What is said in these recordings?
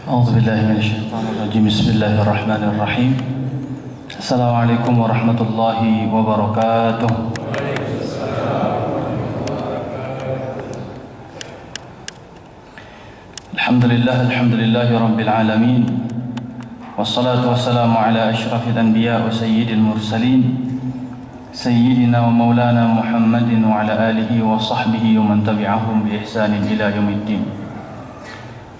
أعوذ بالله من الشيطان الرجيم بسم الله الرحمن الرحيم السلام عليكم ورحمة الله وبركاته الحمد لله رب العالمين والصلاة والسلام على أشرف الأنبياء وسيد المرسلين سيدنا ومولانا محمد وعلى آله وصحبه ومن تبعهم بإحسان إلى يوم الدين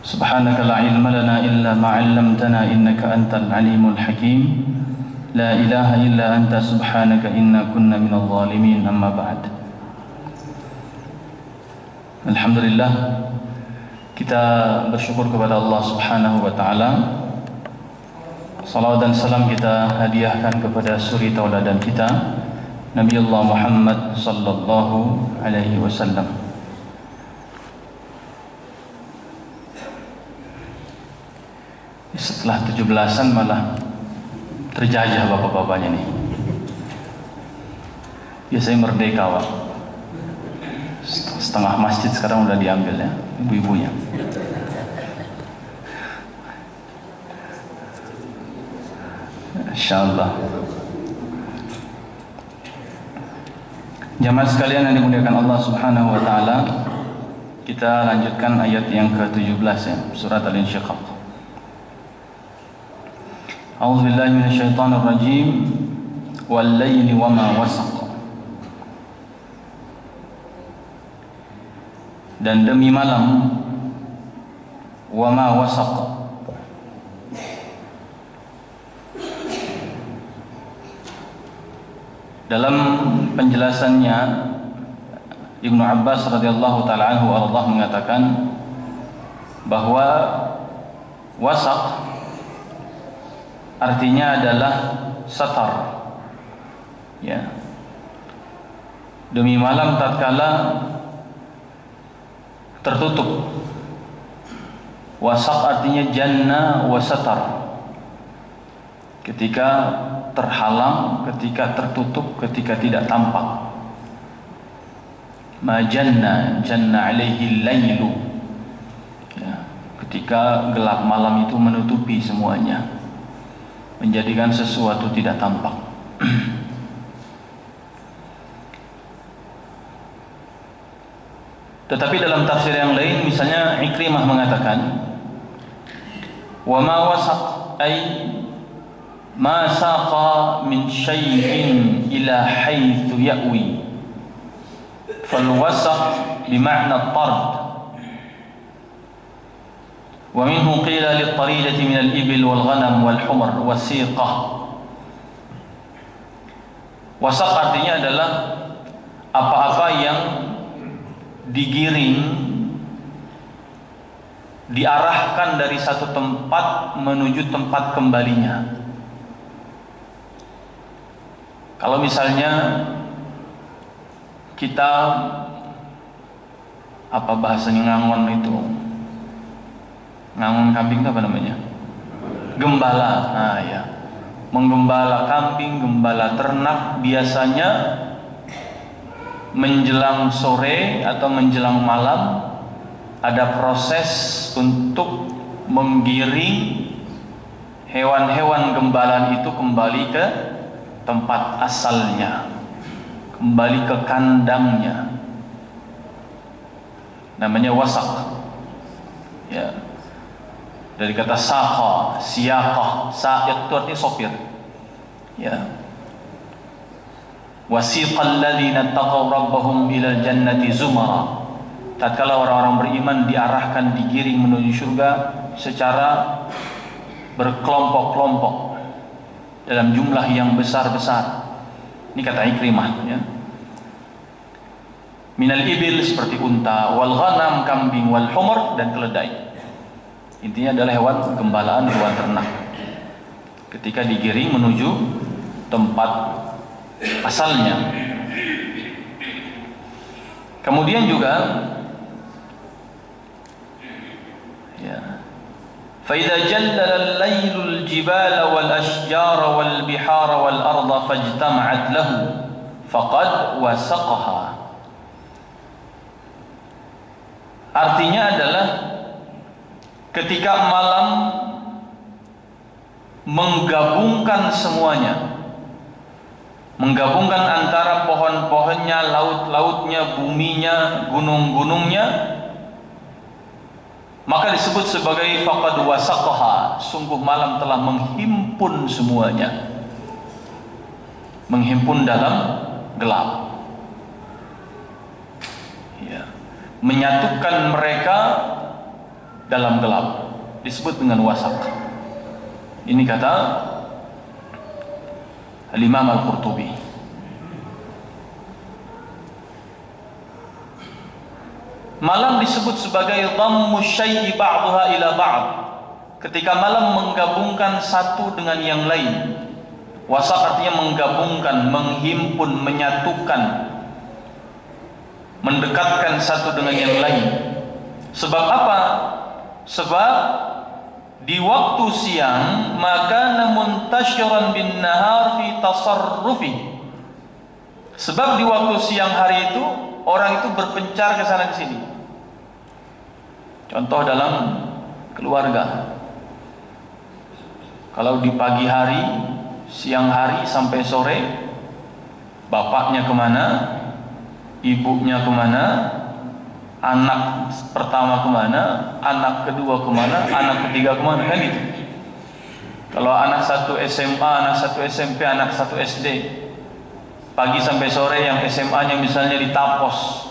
سبحانك لا علم لنا إلا ما علمتنا إنك أنت العليم الحكيم لا إله إلا أنت سبحانك إنا كنا من الظالمين أما بعد. Alhamdulillah, kita bersyukur kepada Allah Subhanahu wa taala. Salawat dan salam kita hadiahkan kepada suri tauladan kita Nabi Allah Muhammad sallallahu alaihi wasallam. Setelah 17-an malah terjajah bapak-bapaknya nih. Biasanya merdeka, Pak. Setengah masjid sekarang udah diambil ya, ibu-ibunya. Insyaallah. Jamaah sekalian yang dimuliakan Allah Subhanahu wa taala, kita lanjutkan ayat yang ke-17 ya, surat Al-Insyiqaq. A'udzu billahi minasyaitonir rajim. Wal laili wama wasaq. Dan demi malam wama wasaq. Dalam penjelasannya Ibnu Abbas radhiyallahu taala anhu Allah mengatakan bahwa wasaq artinya adalah satar, ya. Demi malam tatkala tertutup. Wasaq artinya janna wa satar. Ketika terhalang, ketika tertutup, ketika tidak tampak. Ma janna alaihi lailu. Ya, ketika gelap malam itu menutupi semuanya, menjadikan sesuatu tidak tampak. Tetapi dalam tafsir yang lain, misalnya Ikrimah mengatakan, wa ma wasaq ay ma saqa min syai'in ila haitsu ya'wi. Fal wasaq bima'na at-tard. ومنه قيل للطريدة من الإبل والغنم والحمر والسيقة. Wasaq artinya adalah apa-apa yang digiring, diarahkan dari satu tempat menuju tempat kembalinya. Kalau misalnya kita, apa bahasanya, ngangon itu, ngangon kambing itu apa namanya? Gembala. Nah ya, menggembala kambing, gembala ternak, biasanya menjelang sore atau menjelang malam ada proses untuk menggiring hewan-hewan gembalaan itu kembali ke tempat asalnya, kembali ke kandangnya. Namanya wasaq, ya. Dari kata saqa, siyaqah. Sa'iq itu artinya sopir, ya. Wasiqal ladzina taqaw rabbahum ilal jannati zumara. Tatkala orang-orang beriman diarahkan, digiring menuju surga secara berkelompok-kelompok dalam jumlah yang besar-besar. Ini kata Ikrimah, ya. Minal ibil seperti unta, wal ghanam kambing, wal humur dan keledai. Intinya adalah hewan gembalaan, hewan ternak. Ketika digiring menuju tempat asalnya. Kemudian juga, ya, fa idza jallala al-lailul jibala wal ashjara wal bihara wal arda fajtama'at lahu faqad wasaqaha. Artinya adalah ketika malam menggabungkan semuanya, menggabungkan antara pohon-pohonnya, laut-lautnya, buminya, gunung-gunungnya, maka disebut sebagai faqad wasaqaha, sungguh malam telah menghimpun semuanya, menghimpun dalam gelap, ya, menyatukan mereka dalam gelap, disebut dengan wasaq. Ini kata Al-Imam Al-Qurtubi. Malam disebut sebagai dhammu syai'i ba'daha ila ba'd, ketika malam menggabungkan satu dengan yang lain. Wasaq artinya menggabungkan, menghimpun, menyatukan, mendekatkan satu dengan yang lain. Sebab apa? Sebab di waktu siang maka muntasyiran bin nahar fi tasarrufi. Sebab di waktu siang hari itu orang itu berpencar ke sana ke sini. Contoh dalam keluarga. Kalau di pagi hari, siang hari sampai sore, bapaknya kemana, ibunya kemana, anak pertama kemana, anak kedua kemana, anak ketiga kemana, kan gitu. Kalau anak satu SMA, anak satu SMP, anak satu SD, pagi sampai sore, yang SMA-nya misalnya di Tapos,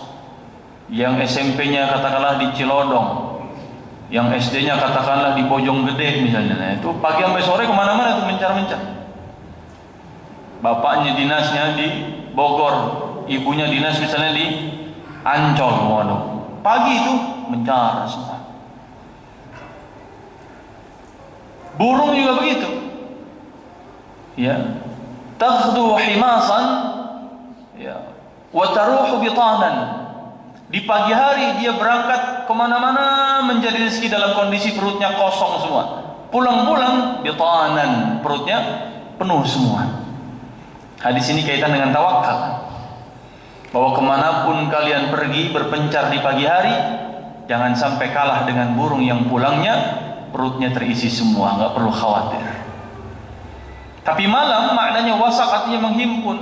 yang SMP-nya katakanlah di Cilodong, yang SD-nya katakanlah di Bojonggede misalnya. Nah, itu pagi sampai sore kemana-mana tuh mencar-mencar. Bapaknya dinasnya di Bogor, ibunya dinas misalnya di Ancol, waduh. Pagi itu mencar semua. Burung juga begitu. Ya. Taghdu himasan, ya, wa taruhu bitanan. Di pagi hari dia berangkat kemana-mana mencari rezeki dalam kondisi perutnya kosong semua. Pulang-pulang bitanan, perutnya penuh semua. Hadis ini kaitan dengan tawakal, bahwa kemanapun kalian pergi berpencar di pagi hari, jangan sampai kalah dengan burung yang pulangnya perutnya terisi semua, nggak perlu khawatir. Tapi malam maknanya wasaq, artinya menghimpun.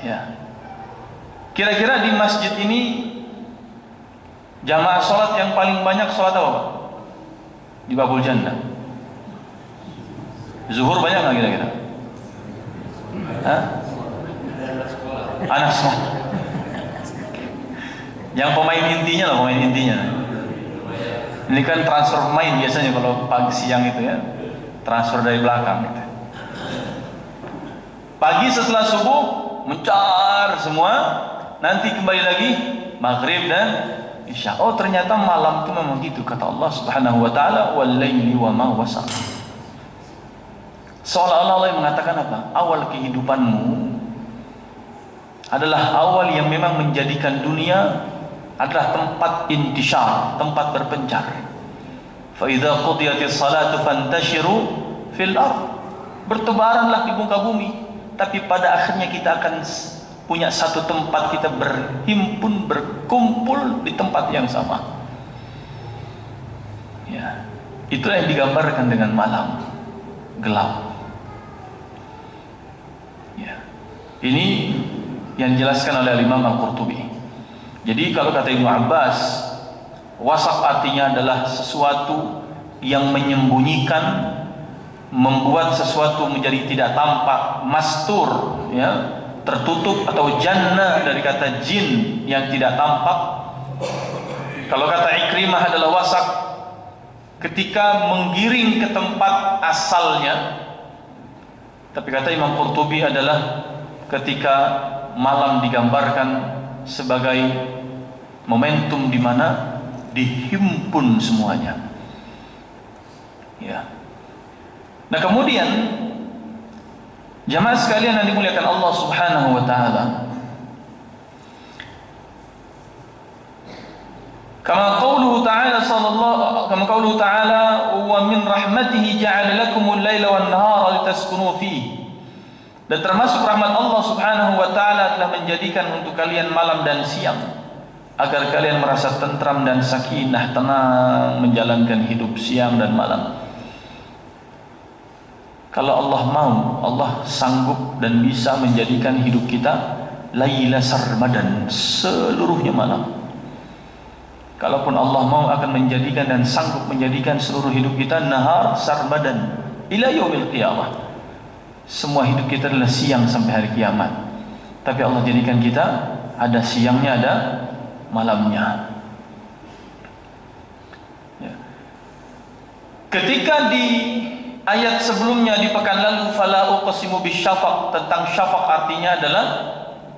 Ya. Kira-kira di masjid ini jamaah sholat yang paling banyak sholat apa, Pak? Di Babul Jannah. Zuhur banyak nggak kira-kira? Hah? Anak sekolah. Yang pemain intinya loh, pemain intinya. Ini kan transfer pemain biasanya kalau pagi siang itu ya, transfer dari belakang gitu. Pagi setelah subuh mencar semua, nanti kembali lagi maghrib dan isya. Oh, ternyata malam itu memang gitu kata Allah Subhanahu wa taala, wal laili wa ma wasaq. Seolah-olah Allah yang mengatakan apa? Awal kehidupanmu adalah awal yang memang menjadikan dunia adalah tempat intisyar, tempat berpencar. Fa idza qudiyatis salatu fantashiru fil ard. Bertebaranlah di muka bumi, tapi pada akhirnya kita akan punya satu tempat, kita berhimpun, berkumpul di tempat yang sama. Ya, itulah yang digambarkan dengan malam gelap. Ya. Ini yang dijelaskan oleh Imam Al-Qurtubi. Jadi kalau kata Ibnu Abbas, wasaq artinya adalah sesuatu yang menyembunyikan, membuat sesuatu menjadi tidak tampak, mastur, ya, tertutup, atau jannah dari kata jin yang tidak tampak. Kalau kata Ikrimah adalah wasaq ketika menggiring ke tempat asalnya. Tapi kata Imam Qurtubi adalah ketika malam digambarkan sebagai momentum di mana dihimpun semuanya. Ya. Nah, kemudian jamaah sekalian yang dimuliakan Allah Subhanahu wa taala, kama qauluhu ta'ala wa min rahmatihi ja'ala lakumul laila wan nahara litaskunu fihi. Dan termasuk rahmat Allah Subhanahu wa taala telah menjadikan untuk kalian malam dan siang agar kalian merasa tentram dan sakinah, tenang menjalankan hidup siang dan malam. Kalau Allah mau, Allah sanggup dan bisa menjadikan hidup kita laila sarmadan, seluruhnya malam. Kalaupun Allah mau akan menjadikan dan sanggup menjadikan seluruh hidup kita nahar sarmadan ila yaumil qiyamah. Semua hidup kita adalah siang sampai hari kiamat. Tapi Allah jadikan kita ada siangnya, ada malamnya. Ya. Ketika di ayat sebelumnya di pekan lalu fala uqsimu bisyafaq, tentang syafaq artinya adalah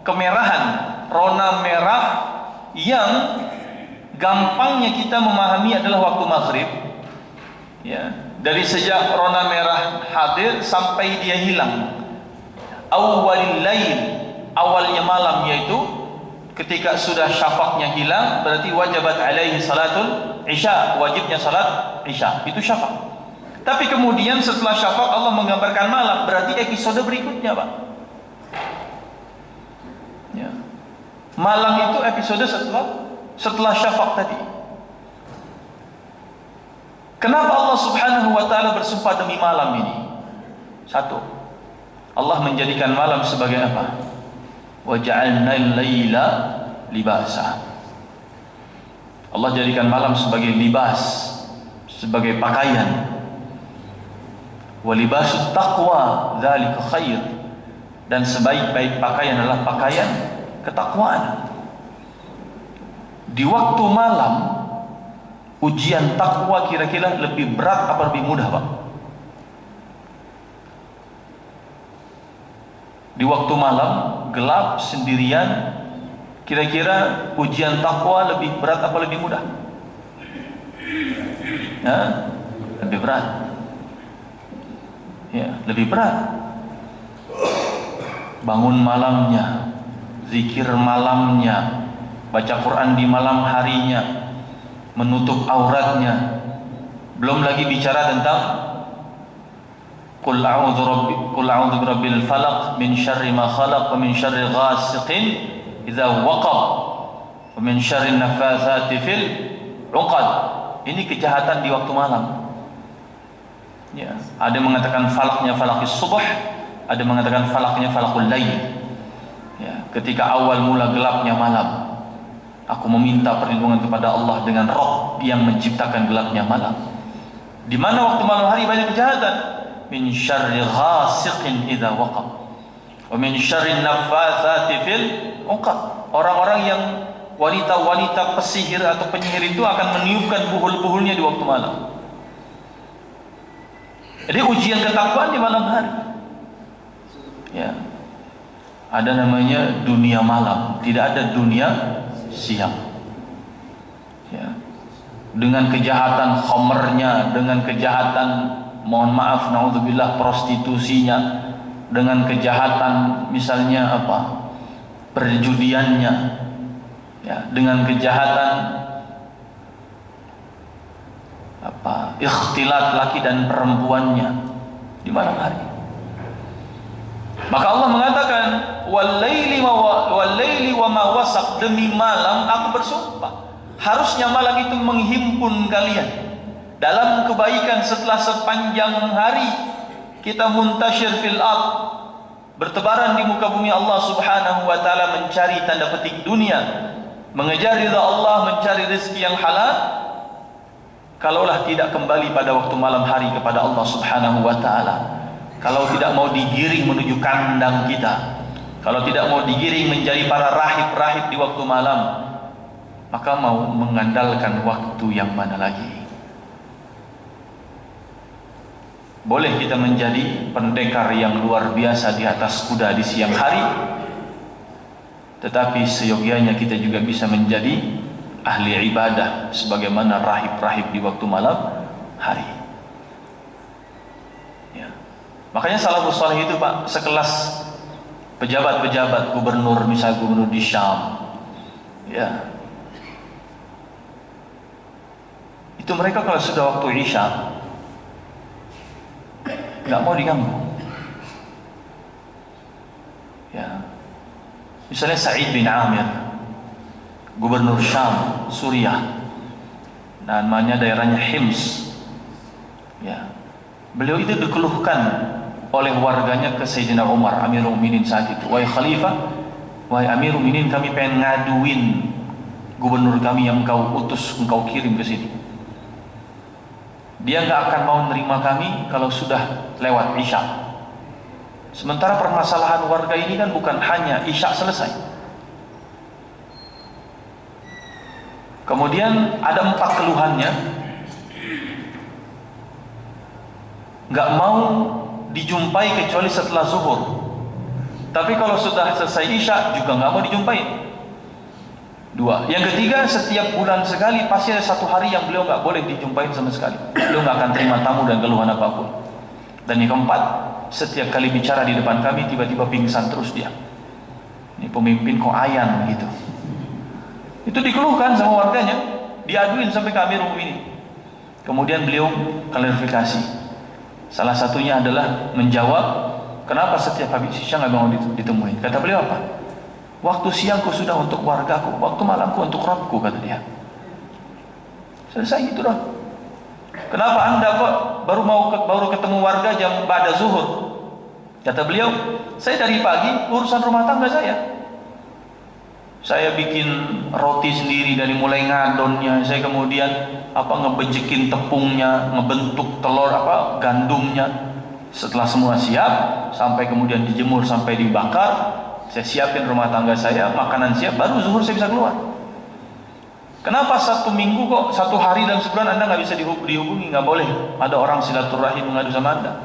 kemerahan, rona merah yang gampangnya kita memahami adalah waktu maghrib. Ya, dari sejak rona merah hadir sampai dia hilang. Awwalil lail, awalnya malam, yaitu ketika sudah syafaqnya hilang berarti wajibat alaihi salatul isya, wajibnya salat isya, itu syafaq. Tapi kemudian setelah syafaq Allah menggambarkan malam, berarti episode berikutnya, Pak. Ya. Malam itu episode setelah syafaq tadi. Kenapa Allah Subhanahu wa taala bersumpah demi malam ini? Satu, Allah menjadikan malam sebagai apa? Wa ja'alnal laila libasa. Allah jadikan malam sebagai libas, sebagai pakaian. Wa libasut taqwa dzalika khair. Dan sebaik-baik pakaian adalah pakaian ketakwaan. Di waktu malam ujian takwa kira-kira lebih berat apa lebih mudah, Pak? Di waktu malam gelap sendirian, kira-kira ujian takwa lebih berat apa lebih mudah? Ya, lebih berat. Ya, lebih berat. Bangun malamnya, zikir malamnya, baca Quran di malam harinya, menutup auratnya. Belum lagi bicara tentang Qul a'udzu birabbil falaq min syarri ma khalaq wa min syarri ghasiqin idza waqab wa min syarri naffatsati fil 'uqad. Ini kejahatan di waktu malam. Ya, ada yang mengatakan falaknya falakis subuh, ada yang mengatakan falaknya falakul lail. Ya, ketika awal mula gelapnya malam, aku meminta perlindungan kepada Allah dengan Rabb yang menciptakan gelapnya malam. Di mana waktu malam hari banyak kejahatan. Min syarri ghasiqin idza waqab wa min syarri naffatsati fil 'uqad. Orang-orang yang wanita-wanita pesihir atau penyihir itu akan meniupkan buhul-buhulnya di waktu malam. Jadi ujian ketakwaan di malam hari. Ya. Ada namanya dunia malam, tidak ada dunia siang. Ya. Dengan kejahatan khamernya, dengan kejahatan, mohon maaf, naudzubillah, prostitusinya, dengan kejahatan misalnya apa, perjudiannya, ya, dengan kejahatan apa, ikhtilat laki dan perempuannya di malam hari. Maka Allah mengatakan wal-laili wa ma wasaq, demi malam aku bersumpah. Harusnya malam itu menghimpun kalian dalam kebaikan. Setelah sepanjang hari kita muntasyir fil ard, bertebaran di muka bumi Allah Subhanahu wa taala, mencari tanda petik dunia, mengejar ridha Allah, mencari rezeki yang halal. Kalaulah tidak kembali pada waktu malam hari kepada Allah Subhanahu wa taala, kalau tidak mau digiring menuju kandang kita, kalau tidak mau digiring menjadi para rahib-rahib di waktu malam, maka mau mengandalkan waktu yang mana lagi? Boleh kita menjadi pendekar yang luar biasa di atas kuda di siang hari, tetapi seyogianya kita juga bisa menjadi ahli ibadah sebagaimana rahib-rahib di waktu malam hari. Ya. Makanya salafus saleh itu, Pak, sekelas pejabat-pejabat gubernur, misalnya gubernur di Syam, ya, itu mereka kalau sudah waktu Isya nggak mau diganggu. Ya. Misalnya Sa'id bin Amir gubernur Syam, Suriah, namanya daerahnya Hims. Ya, beliau itu dikeluhkan oleh warganya ke Sayyidina Umar, Amirul Mukminin saat itu. Wahai Khalifah, wahai Amirul Mukminin, kami pengen ngaduin gubernur kami yang engkau utus, engkau kirim ke sini. Dia nggak akan mau menerima kami kalau sudah lewat Isya. Sementara permasalahan warga ini kan bukan hanya Isya selesai. Kemudian ada 4 keluhannya. Nggak mau dijumpai kecuali setelah zuhur. Tapi kalau sudah selesai Isya juga nggak mau dijumpai. 2. Yang ketiga, setiap bulan sekali pasti ada 1 hari yang beliau nggak boleh dijumpai sama sekali. Beliau nggak akan terima tamu dan keluhan apapun. Dan yang keempat, setiap kali bicara di depan kami tiba-tiba pingsan terus dia. Ini pemimpin kok ayan gitu. Itu dikeluhkan sama warganya, diaduin sampai ke Amirul Mukminin. Kemudian beliau klarifikasi. Salah satunya adalah menjawab, kenapa setiap habis Isya nggak mau ditemui? Kata beliau apa? Waktu siangku sudah untuk wargaku, waktu malamku untuk Rabbku, kata dia. Selesai itu dah. Kenapa anda kok baru ketemu warga jam ba'da zuhur? Kata beliau, saya dari pagi urusan rumah tangga saya. Saya bikin roti sendiri dari mulai ngadonnya, saya kemudian ngebejekin tepungnya, ngebentuk telur gandumnya. Setelah semua siap, sampai kemudian dijemur sampai dibakar, saya siapin rumah tangga saya, makanan siap, baru zuhur saya bisa keluar. Kenapa 1 minggu kok 1 hari dalam sebulan anda nggak bisa dihubungi? Nggak boleh. Ada orang silaturahim mengadu sama anda.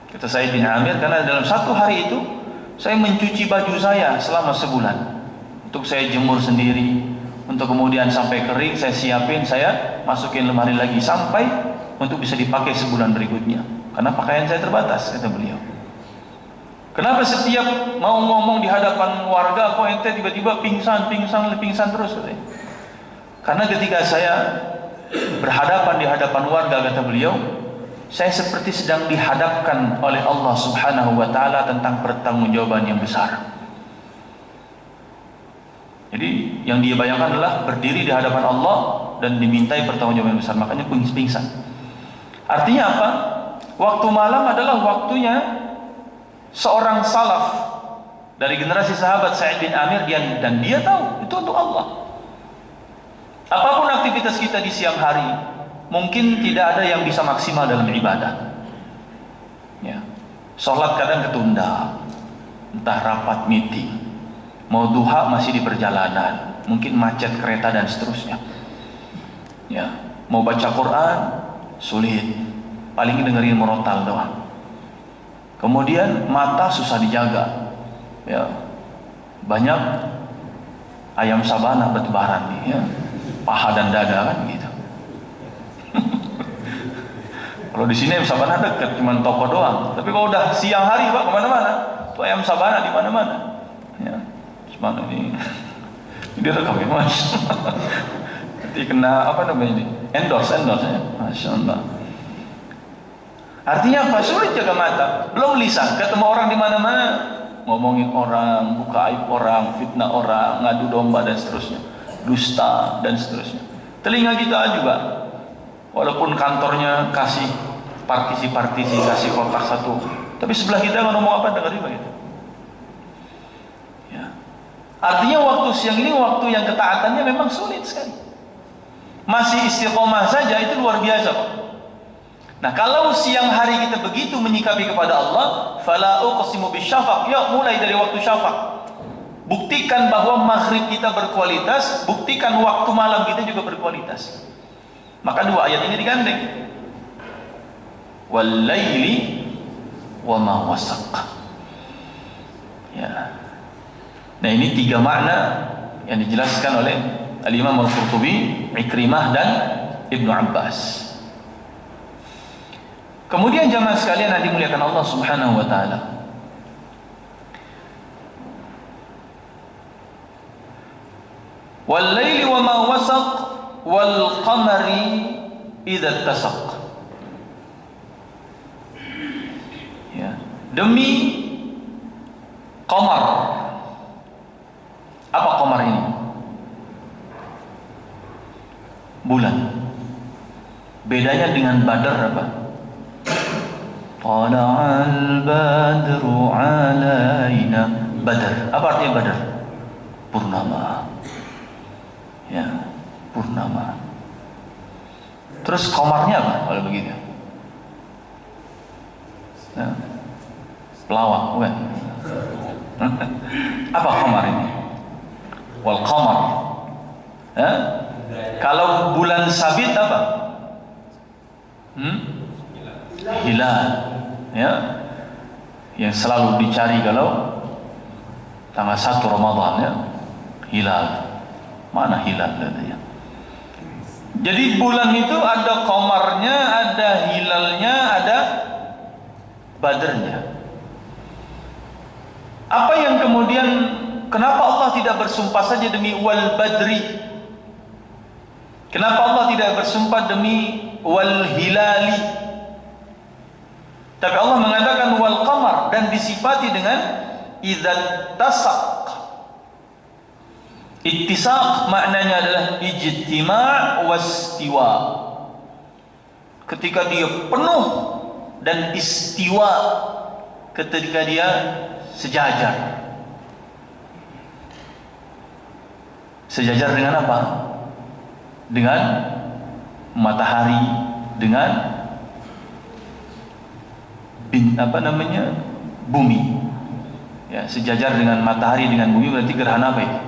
Kata Said bin Amir, karena dalam 1 hari itu saya mencuci baju saya selama sebulan. Untuk saya jemur sendiri, untuk kemudian sampai kering saya siapin, saya masukin lemari lagi sampai untuk bisa dipakai sebulan berikutnya. Karena pakaian saya terbatas, kata beliau. Kenapa setiap mau ngomong di hadapan warga kok ente tiba-tiba pingsan terus, katanya. Karena ketika saya berhadapan di hadapan warga, kata beliau, saya seperti sedang dihadapkan oleh Allah Subhanahu wa taala tentang pertanggungjawaban yang besar. Jadi yang dia bayangkan adalah berdiri di hadapan Allah dan dimintai pertanggungjawaban yang besar, makanya pingsan. Artinya apa? Waktu malam adalah waktunya seorang salaf dari generasi sahabat Sa'id bin Amir, dan dia tahu itu untuk Allah. Apapun aktivitas kita di siang hari, mungkin tidak ada yang bisa maksimal dalam ibadah. Ya. Sholat kadang ketunda, entah rapat meeting, mau duha masih di perjalanan, mungkin macet kereta dan seterusnya. Ya, mau baca Quran sulit, paling dengerin murotal doang. Kemudian mata susah dijaga. Ya, banyak ayam sabana bertebaran nih, ya, paha dan dada kan gitu. Kalau di sini ayam sabana dekat, cuma toko doang. Tapi kalau udah siang hari pak kemana-mana, tuh ayam sabana di mana-mana. Ya. Mana ini direkam ya mas. Nanti kena ini endorse ya, masya Allah. Artinya apa? Sulit jaga mata, belum lisan, ketemu orang di mana-mana, ngomongin orang, buka aib orang, fitnah orang, ngadu domba dan seterusnya, dusta dan seterusnya. Telinga kita juga, walaupun kantornya kasih partisi kasih kotak 1, tapi sebelah kita ngomong apa dengerin begitu. Artinya waktu siang ini waktu yang ketaatannya memang sulit sekali. Masih istiqomah saja itu luar biasa Pak. Nah kalau siang hari kita begitu menyikapi kepada Allah, fala uqsimu bisyafaq, ya mulai dari waktu syafaq. Buktikan bahwa maghrib kita berkualitas, buktikan waktu malam kita juga berkualitas. Maka 2 ayat ini digandeng. Wal laili wa ma wasaq. Ya. Nah ini 3 makna yang dijelaskan oleh Al-Imam Al-Qurtubi, Ikrimah dan Ibnu Abbas. Kemudian jamaah sekalian yang dimuliakan Allah Subhanahu wa taala, wal laili wa ma wasaq wal qamari idza tasaq. Ya, demi qamar. Apa qamar ini? bulan. Bedanya dengan Badar apa? Tala'al badru alaina. Badar. Apa artinya Badar? Purnama. Ya, purnama. Terus qamarnya apa kalau begitu? Ya. Pelawak, bukan? Apa qamar ini? Wal qamar. Ya? Kalau bulan sabit apa? Hilal. Ya. Yang selalu dicari kalau tanggal 1 Ramadan, ya. Hilal. Mana hilal katanya? Jadi bulan itu ada qamarnya, ada hilalnya, ada badarnya. Apa yang kemudian, kenapa Allah tidak bersumpah saja demi wal badri? Kenapa Allah tidak bersumpah demi wal hilali? Tapi Allah mengatakan wal qamar, dan disifati dengan idzat tasaq. Ittisaq maknanya adalah ijtima' wastiwa. Ketika dia penuh, dan istiwa ketika dia sejajar. Sejajar dengan apa? Dengan matahari, dengan bumi. Ya, sejajar dengan matahari dengan bumi berarti gerhana apa itu?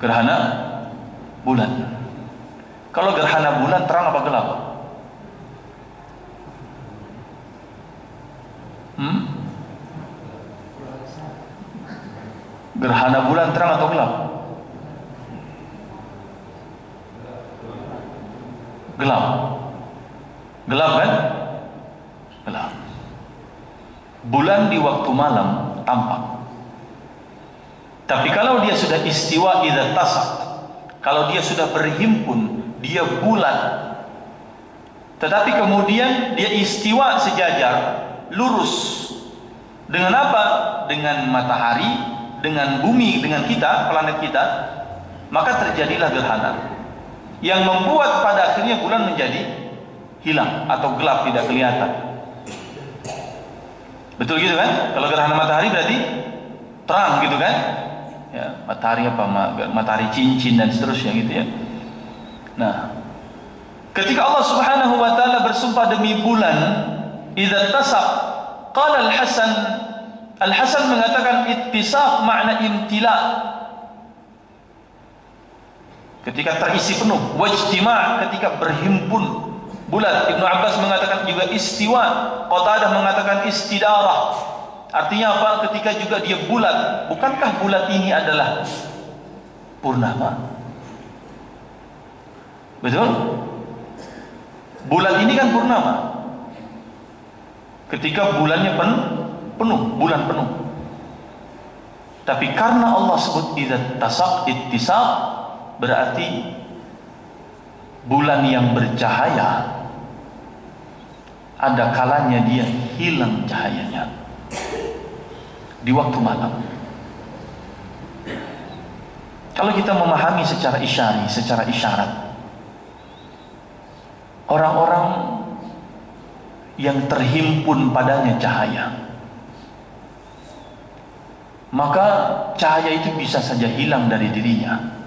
Gerhana bulan. Kalau gerhana bulan terang apa gelap? Gerhana bulan terang atau gelap? Gelap. Gelap kan? Gelap. Bulan di waktu malam tampak. Tapi kalau dia sudah istiwa idza tasaq, kalau dia sudah berhimpun, dia bulan. Tetapi kemudian dia istiwa sejajar, lurus. Dengan apa? Dengan matahari, dengan bumi, dengan kita, planet kita, maka terjadilah gerhana yang membuat pada akhirnya bulan menjadi hilang atau gelap, tidak kelihatan. Betul gitu kan? Kalau gerhana matahari berarti terang gitu kan? Ya, matahari apa? Matahari cincin dan seterusnya gitu ya. Nah, ketika Allah Subhanahu wa taala bersumpah demi bulan, idza tasaq, qala Al-Hasan mengatakan ittisaq makna imtila. Ketika terisi penuh, wajtima' ketika berhimpun bulan. Ibnu Abbas mengatakan juga istiwa, Qatadah mengatakan istidarah. Artinya apa? Ketika juga dia bulat. Bukankah bulat ini adalah purnama? Betul? Bulan ini kan purnama. Ketika bulannya penuh, bulan penuh. Tapi karena Allah sebut idza tasaq ittisaq, berarti bulan yang bercahaya ada kalanya dia hilang cahayanya di waktu malam. Kalau kita memahami secara isyari, secara isyarat, orang-orang yang terhimpun padanya cahaya, maka cahaya itu bisa saja hilang dari dirinya.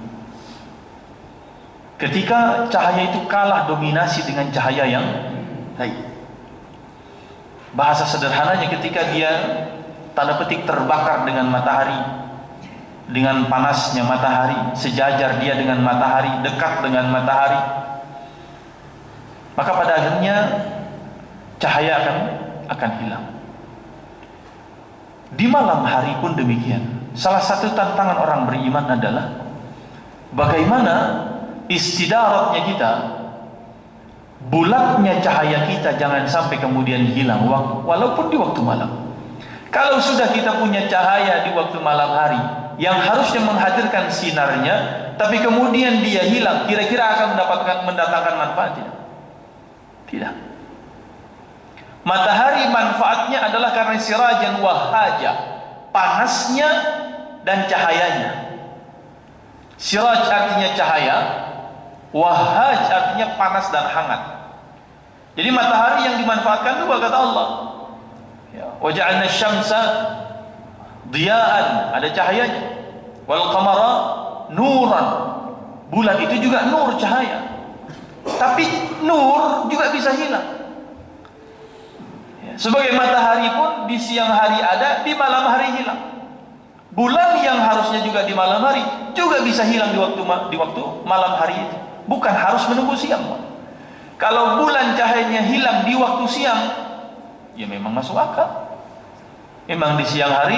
Ketika cahaya itu kalah dominasi dengan cahaya yang lain. Bahasa sederhananya ketika dia tanda petik terbakar dengan matahari, dengan panasnya matahari, sejajar dia dengan matahari, dekat dengan matahari, maka pada akhirnya cahaya akan hilang. Di malam hari pun demikian. Salah satu tantangan orang beriman adalah bagaimana istidaratnya kita, bulatnya cahaya kita jangan sampai kemudian hilang walaupun di waktu malam. Kalau sudah kita punya cahaya di waktu malam hari yang harusnya menghadirkan sinarnya, tapi kemudian dia hilang, kira-kira akan mendatangkan manfaat tidak? Tidak. Matahari manfaatnya adalah karena sirajan wahaja, panasnya dan cahayanya. Siraj artinya cahaya, Wahaj artinya panas dan hangat. Jadi matahari yang dimanfaatkan dua kata Allah. Ya, wa ja'alna syamsa diya'an, ada cahayanya. Wal qamara nuran. Bulan itu juga nur, cahaya. Tapi nur juga bisa hilang. Sebagai matahari pun di siang hari ada, di malam hari hilang. Bulan yang harusnya juga di malam hari juga bisa hilang di waktu malam hari itu. Bukan harus menunggu siang. Kalau bulan cahayanya hilang di waktu siang, ya memang masuk akal. Memang di siang hari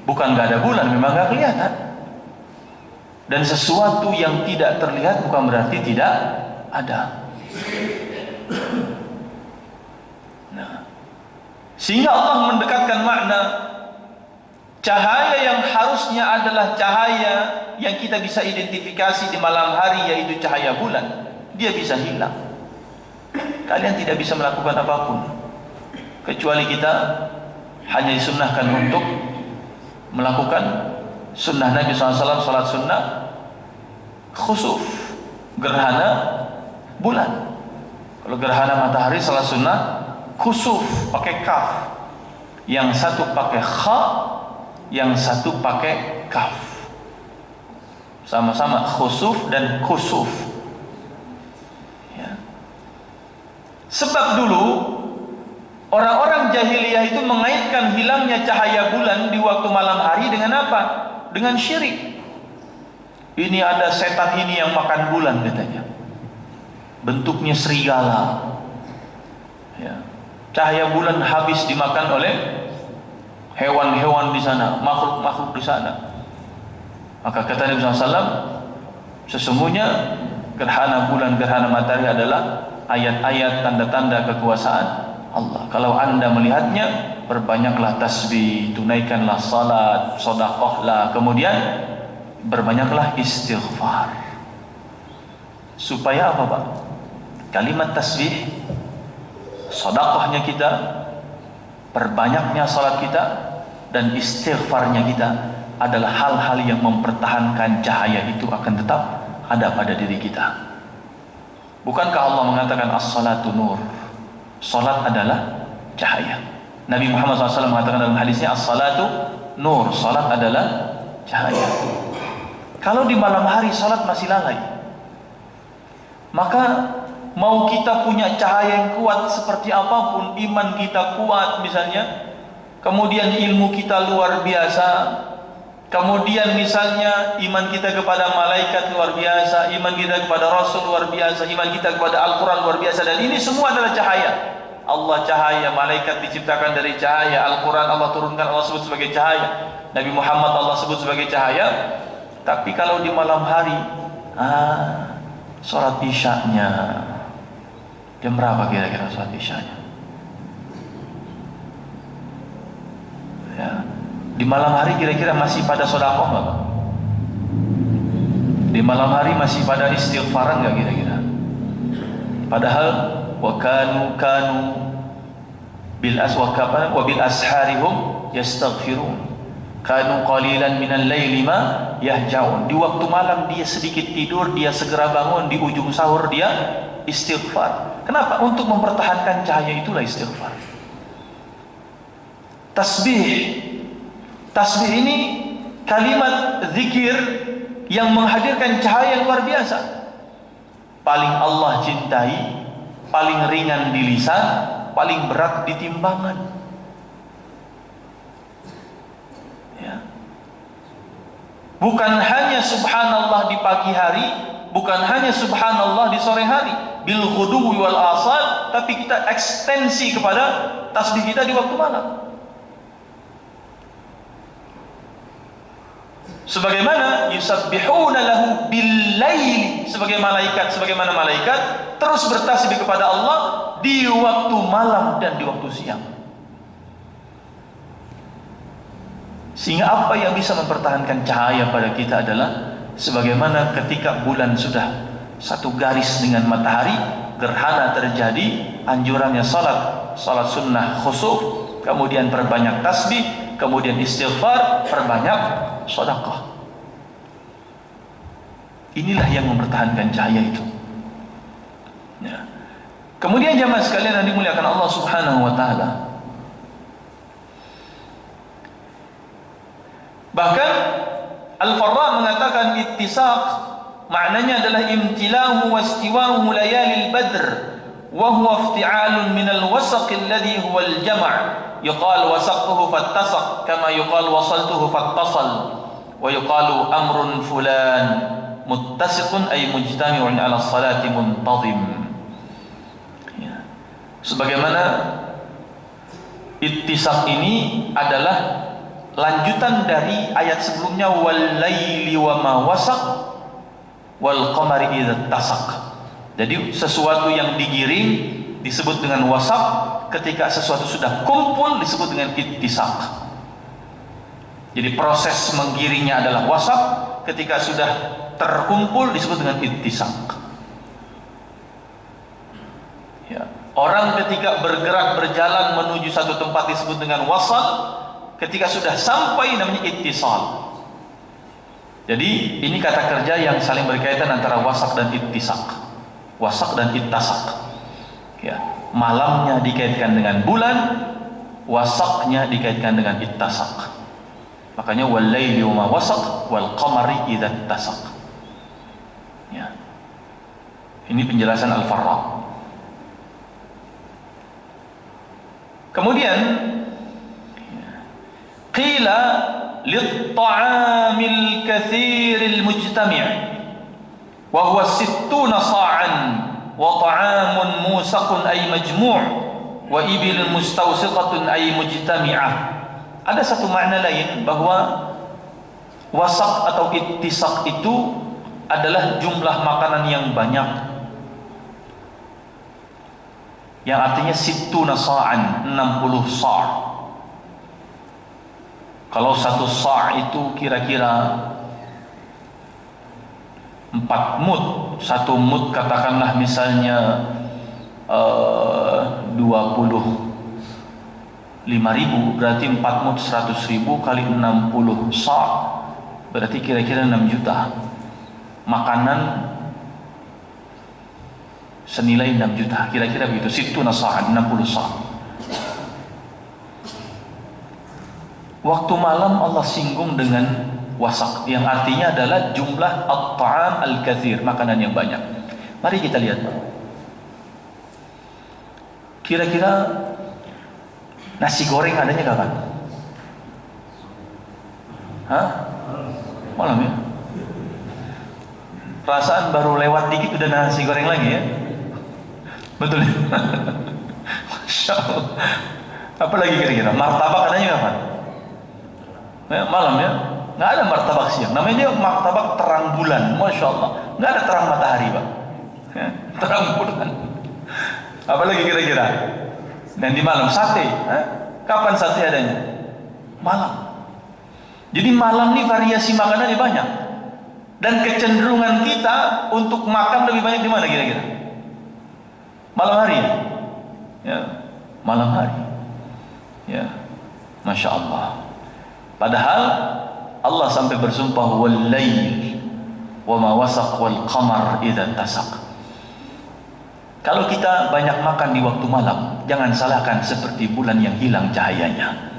bukan nggak ada bulan, memang nggak kelihatan. Dan sesuatu yang tidak terlihat bukan berarti tidak ada. Sehingga Allah mendekatkan makna cahaya yang harusnya adalah cahaya yang kita bisa identifikasi di malam hari, yaitu cahaya bulan, dia bisa hilang. Kalian tidak bisa melakukan apapun kecuali kita hanya disunnahkan untuk melakukan sunnah Nabi SAW, salat sunnah khusuf, gerhana bulan. Kalau gerhana matahari, salat sunnah khusuf pakai kaf, yang satu pakai kha, yang satu pakai kaf, sama-sama khusuf dan khusuf. Ya. Sebab dulu orang-orang jahiliyah itu mengaitkan hilangnya cahaya bulan di waktu malam hari dengan apa? Dengan syirik. Ini ada setan ini yang makan bulan katanya, bentuknya serigala. Ya. Cahaya bulan habis dimakan oleh hewan-hewan di sana, makhluk-makhluk di sana. Maka kata Nabi SAW, sesungguhnya gerhana bulan, gerhana matahari adalah ayat-ayat tanda-tanda kekuasaan Allah. Kalau anda melihatnya, perbanyaklah tasbih, tunaikanlah salat, sedekahlah, kemudian berbanyaklah istighfar. Supaya apa, Pak? Kalimat tasbih, sedekahnya kita, perbanyaknya salat kita, dan istighfarnya kita adalah hal-hal yang mempertahankan cahaya itu akan tetap ada pada diri kita. Bukankah Allah mengatakan as-salatu nur? Salat adalah cahaya. Nabi Muhammad SAW mengatakan dalam hadisnya as-salatu nur, salat adalah cahaya. Kalau di malam hari salat masih lalai, maka mau kita punya cahaya yang kuat seperti apapun, iman kita kuat misalnya, kemudian ilmu kita luar biasa, kemudian misalnya iman kita kepada malaikat luar biasa, iman kita kepada Rasul luar biasa, iman kita kepada Al-Quran luar biasa, dan ini semua adalah cahaya. Allah cahaya, malaikat diciptakan dari cahaya, Al-Quran Allah turunkan, Allah sebut sebagai cahaya, Nabi Muhammad Allah sebut sebagai cahaya. Tapi kalau di malam hari, sholat isya'nya jam berapa kira-kira sholat isya'nya? Ya. Di malam hari kira-kira masih pada sedekah enggak, Pak? Di malam hari masih pada istighfaran enggak kira-kira? Padahal wa kanu bil aswaqaban wa bil asharihum yastaghfirun. Kanu qalilan minal laili ma yahjaun. Di waktu malam dia sedikit tidur, dia segera bangun, di ujung sahur dia istighfar. Kenapa? Untuk mempertahankan cahaya itulah istighfar. Tasbih ini kalimat zikir yang menghadirkan cahaya yang luar biasa. Paling Allah cintai, paling ringan di lisan, paling berat di timbangan. Ya. Bukan hanya subhanallah di pagi hari, bukan hanya subhanallah di sore hari, bil ghuduwi wal asal, tapi kita ekstensi kepada tasbih kita di waktu malam. Sebagaimana yusabbihuna lahu bil-laili, sebagaimana malaikat terus bertasbih kepada Allah di waktu malam dan di waktu siang. Sehingga apa yang bisa mempertahankan cahaya pada kita adalah sebagaimana ketika bulan sudah satu garis dengan matahari, gerhana terjadi, anjurannya salat sunnah khusuf, kemudian perbanyak tasbih, kemudian istighfar, perbanyak sedekah. Inilah yang mempertahankan cahaya itu. Ya. Kemudian jamaah sekalian yang dimuliakan Allah Subhanahu wa taala, bahkan Al-Farra mengatakan ittisaq maknanya adalah imtilahu wastiwahu layalil badr wa huwa ifti'alun min al-wasaq alladhi huwa al-jam' yuqal wasaqtuhu fattasaq kama yuqal wasaltuhu fattasal wa yuqalu amrun fulan muttasiqun ay mujtami'un 'ala salati muntazim. Ya. Sebagaimana ittisaq ini adalah lanjutan dari ayat sebelumnya, wal laili wa ma wasaq wal qamari idza tasaq. Jadi sesuatu yang digiring disebut dengan wasaq, ketika sesuatu sudah kumpul disebut dengan ittisaq. Jadi proses menggiringnya adalah wasaq, ketika sudah terkumpul disebut dengan ittisaq. Ya. Orang ketika bergerak berjalan menuju satu tempat disebut dengan wasal, ketika sudah sampai namanya ittisal. Jadi ini kata kerja yang saling berkaitan antara wasaq dan ittisaq. Wasaq dan ittasaq. Ya, malamnya dikaitkan dengan bulan, wasaqnya dikaitkan dengan ittasaq. Makanya wal laili wa ma wasaq wal qamari idza ittasaq. Ya. Ini penjelasan Al-Farra. Kemudian qila lit-ta'amil katsiril mujtami' wa huwa 60 sa'an wa ta'amun musaqun ay majmu' wa ibilun mustawsiqatun ay mujtami'ah. Ada satu makna lain bahwa wasaq atau ittisaq itu adalah jumlah makanan yang banyak, yang artinya 60 sa'an, 60 sa'. Kalau satu sa' itu kira-kira 4 mud. Satu mud katakanlah misalnya 25.000, berarti 4 mud 100.000 kali 60 sa' berarti kira-kira 6 juta. Makanan senilai 6 juta, kira-kira begitu. Situ nasa'an, 60 sa'. Waktu malam Allah singgung dengan wasaq, yang artinya adalah jumlah at-ta'am al-katsir, makanan yang banyak. Mari kita lihat. Kira-kira nasi goreng adanya kapan? Hah? Malam ya? Perasaan baru lewat dikit udah nasi goreng lagi ya? Betul ya? Masya Allah. Apa lagi kira-kira? Martabak adanya kapan? Ya, malam ya? Nggak ada martabak siang. Namanya martabak terang bulan. Masya Allah. Nggak ada terang matahari Pak. Ya, terang bulan. Apa lagi kira-kira? Dan di malam sate. Kapan sate adanya? Malam. Jadi malam ini variasi makanannya banyak. Dan kecenderungan kita untuk makan lebih banyak di mana kira-kira? Malam hari ya? Ya, malam hari. Ya, Masya Allah. Padahal Allah sampai bersumpah wal lail wa ma wasaq wal qamar idza tasaq. Kalau kita banyak makan di waktu malam, jangan salahkan seperti bulan yang hilang cahayanya.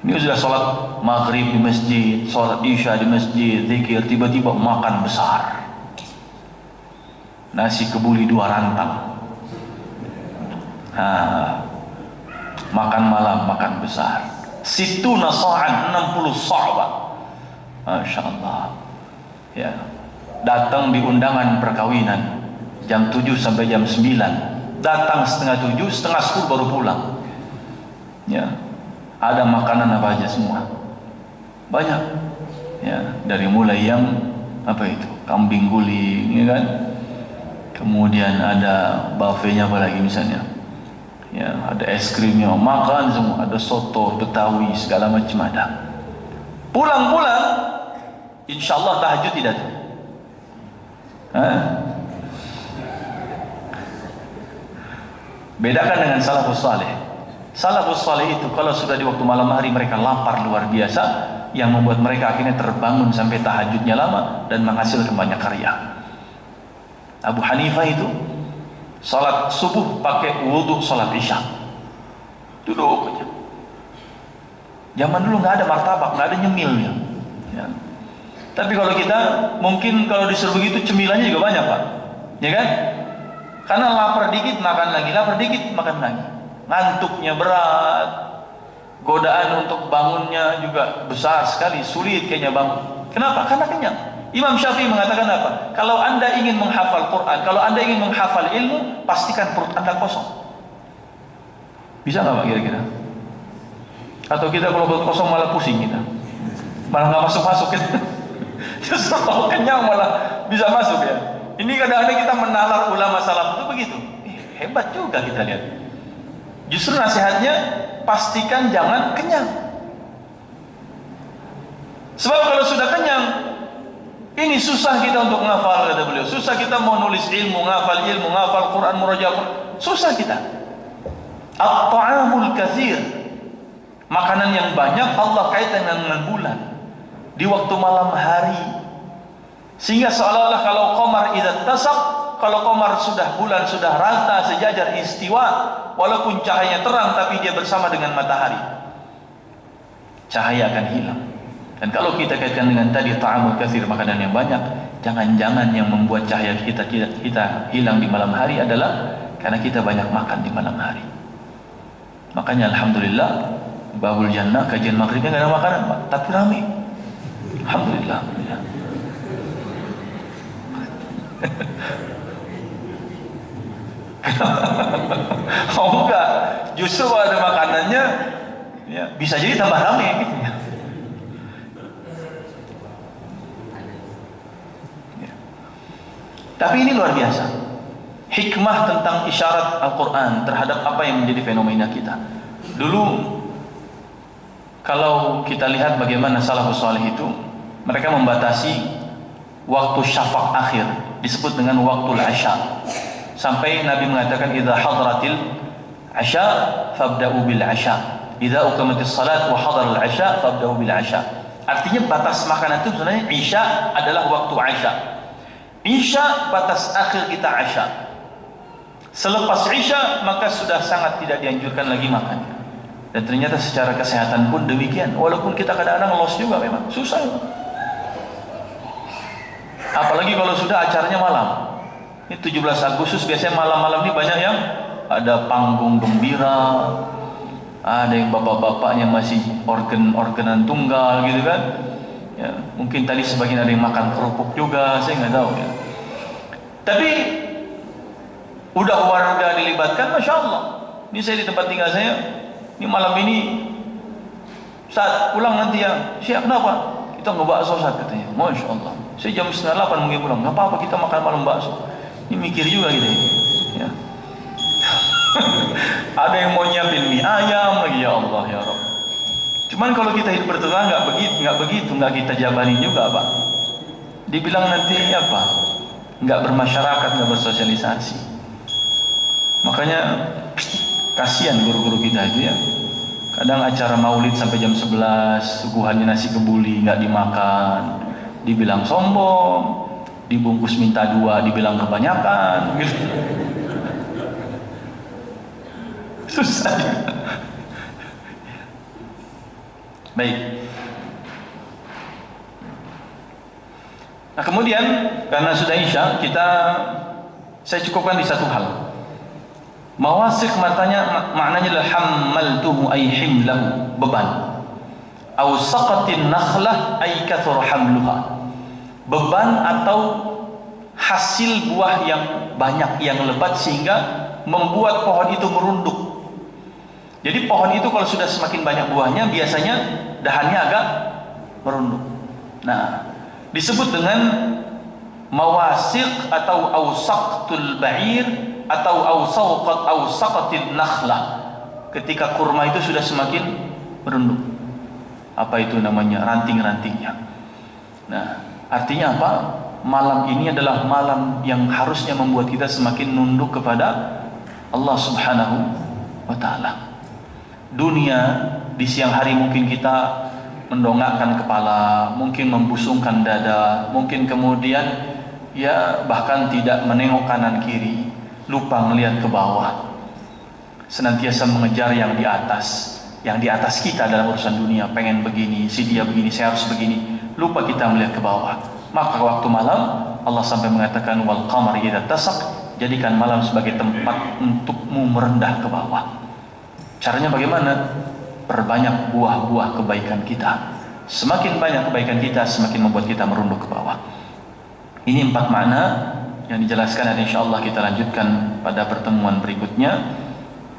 Ini sudah sholat maghrib di masjid, sholat isya di masjid, zikir, tiba-tiba makan besar. Nasi kebuli 2 rantang. Makan malam, makan besar. Situ nasa'an, 60 sa'ban. Masya Allah. Ya. Datang di undangan perkawinan jam 7 sampai jam 9. Datang setengah 7, setengah 10 baru pulang. Ya. Ada makanan apa aja semua. Banyak. Ya, dari mulai yang apa itu? Kambing guling, ya kan? Kemudian ada buffetnya apa lagi misalnya? Ya, ada es krimnya, makan semua, ada soto Betawi segala macam ada. Pulang-pulang, insya Allah tahajud tidak tuh. Bedakan dengan salafus saleh. Salafus saleh itu kalau sudah di waktu malam hari mereka lapar luar biasa, yang membuat mereka akhirnya terbangun sampai tahajudnya lama dan menghasilkan banyak karya. Abu Hanifah itu salat subuh pakai wudu salat isya, duduk aja. Zaman dulu nggak ada martabak, nggak ada nyemilnya. Ya. Tapi kalau kita mungkin kalau disuruh begitu cemilannya juga banyak, Pak, ya kan? Karena lapar dikit makan lagi, lapar dikit makan lagi. Ngantuknya berat, godaan untuk bangunnya juga besar sekali, sulit kayaknya bangun. Kenapa? Karena kenyang. Imam Syafi'i mengatakan apa? Kalau Anda ingin menghafal Quran, kalau Anda ingin menghafal ilmu, pastikan perut Anda kosong. Bisa nggak Pak kira-kira? Atau kita kalau perut kosong malah pusing kita, malah nggak masuk-masuk kita. Justru kalau kenyang malah bisa masuk ya. Ini kadang-kadang kita menalar ulama salaf itu begitu. Hebat juga kita lihat. Justru nasihatnya pastikan jangan kenyang. Sebab kalau sudah kenyang, ini susah kita untuk menghafal, kata beliau. Susah kita mau nulis ilmu, menghafal Quran, murajaah Quran. Susah kita. At-ta'amul katsir. Makanan yang banyak Allah kaitan dengan bulan di waktu malam hari. Sehingga seolah-olah kalau qamar idza tasaq, kalau qamar sudah bulan sudah rata sejajar istiwa, walaupun cahayanya terang tapi dia bersama dengan matahari, cahaya akan hilang. Dan kalau kita kaitkan dengan tadi ta'amul katsir, makanan yang banyak, jangan-jangan yang membuat cahaya kita hilang di malam hari adalah karena kita banyak makan di malam hari. Makanya alhamdulillah Babul Jannah kajian maghribnya nggak ada makanan, Pak, tapi ramai. Alhamdulillah. Oh enggak, justru kalau ada makanannya ya, bisa jadi tambah ramai gitu ya. Tapi ini luar biasa, hikmah tentang isyarat Al-Quran terhadap apa yang menjadi fenomena kita. Dulu kalau kita lihat bagaimana salafus saleh itu, mereka membatasi waktu syafaq akhir, disebut dengan waktu al-asya. Sampai Nabi mengatakan idza hadratil asya fabda'u bil asya, idza uqimatis salat wa hadar al asya fabda'u bil asya. Artinya batas makanan itu sebenarnya isya adalah waktu asya. Isya batas akhir kita asya. Selepas isya maka sudah sangat tidak dianjurkan lagi makan. Dan ternyata secara kesehatan pun demikian. Walaupun kita kadang-kadang loss juga, memang susah. Apalagi kalau sudah acaranya malam. Ini 17 Agustus biasanya malam-malam ini banyak yang ada panggung gembira, ada yang bapak-bapaknya masih organ-organan tunggal gitu kan ya, mungkin tadi sebagian ada yang makan kerupuk juga, saya nggak tahu ya. Tapi udah warga dilibatkan, Masya Allah. Ini saya di tempat tinggal saya, ini malam ini saat pulang nanti ya, siap kenapa? Kita ngebakso saat katanya, Masya Allah. Saya jam 7:30 mungkin pulang, nggak apa-apa kita makan malam bakso. Ini mikir juga gitu ya. Ada yang mau nyiapin mie ayam lagi, ya Allah ya Rabb. Cuman kalau kita hidup bertetangga nggak kita jabanin juga, Pak. Dibilang nanti apa? Nggak bermasyarakat, nggak bersosialisasi. Makanya kasihan guru-guru kita itu ya. Kadang acara maulid sampai jam 11, suguhannya nasi kebuli nggak dimakan, dibilang sombong. Dibungkus minta 2 dibilang kebanyakan gitu. Susah juga. Baik. Nah kemudian karena sudah isya, saya cukupkan di satu hal. Mawasik maknanya adalah hammaltuhu ay himlahu, beban. Aw saqatin nakhlah ay kathura hamluha. Beban atau hasil buah yang banyak, yang lebat sehingga membuat pohon itu merunduk. Jadi pohon itu kalau sudah semakin banyak buahnya, biasanya dahannya agak merunduk. Nah, disebut dengan mawasiq atau awsaqtul ba'ir atau awsaqatin nakhlah. Ketika kurma itu sudah semakin merunduk. Apa itu namanya? Ranting-rantingnya. Nah, artinya apa? Malam ini adalah malam yang harusnya membuat kita semakin nunduk kepada Allah Subhanahu wa ta'ala. dunia, di siang hari mungkin kita mendongakkan kepala, mungkin membusungkan dada, mungkin kemudian ya bahkan tidak menengok kanan kiri, lupa melihat ke bawah, senantiasa mengejar yang di atas kita dalam urusan dunia, pengen begini, si dia begini, saya harus begini, lupa kita melihat ke bawah. Maka waktu malam Allah sampai mengatakan wal qamari idza tasaq, jadikan malam sebagai tempat untukmu merendah ke bawah. Caranya bagaimana? Perbanyak buah-buah kebaikan kita. Semakin banyak kebaikan kita, semakin membuat kita merunduk ke bawah. Ini 4 makna yang dijelaskan, dan insyaallah kita lanjutkan pada pertemuan berikutnya,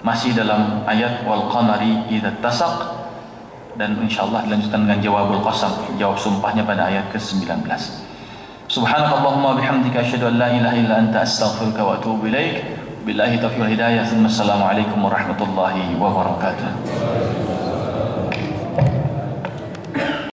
masih dalam ayat wal qamari idza tasaq, dan insyaallah dilanjutkan dengan jawabul qasam, jawab sumpahnya pada ayat ke-19. Subhanakallahumma bihamdika asyhadu an la ilaha illa anta astaghfiruka wa atubu ilaik. Billahi taufiq wal hidayah. Assalamualaikum warahmatullahi wabarakatuh.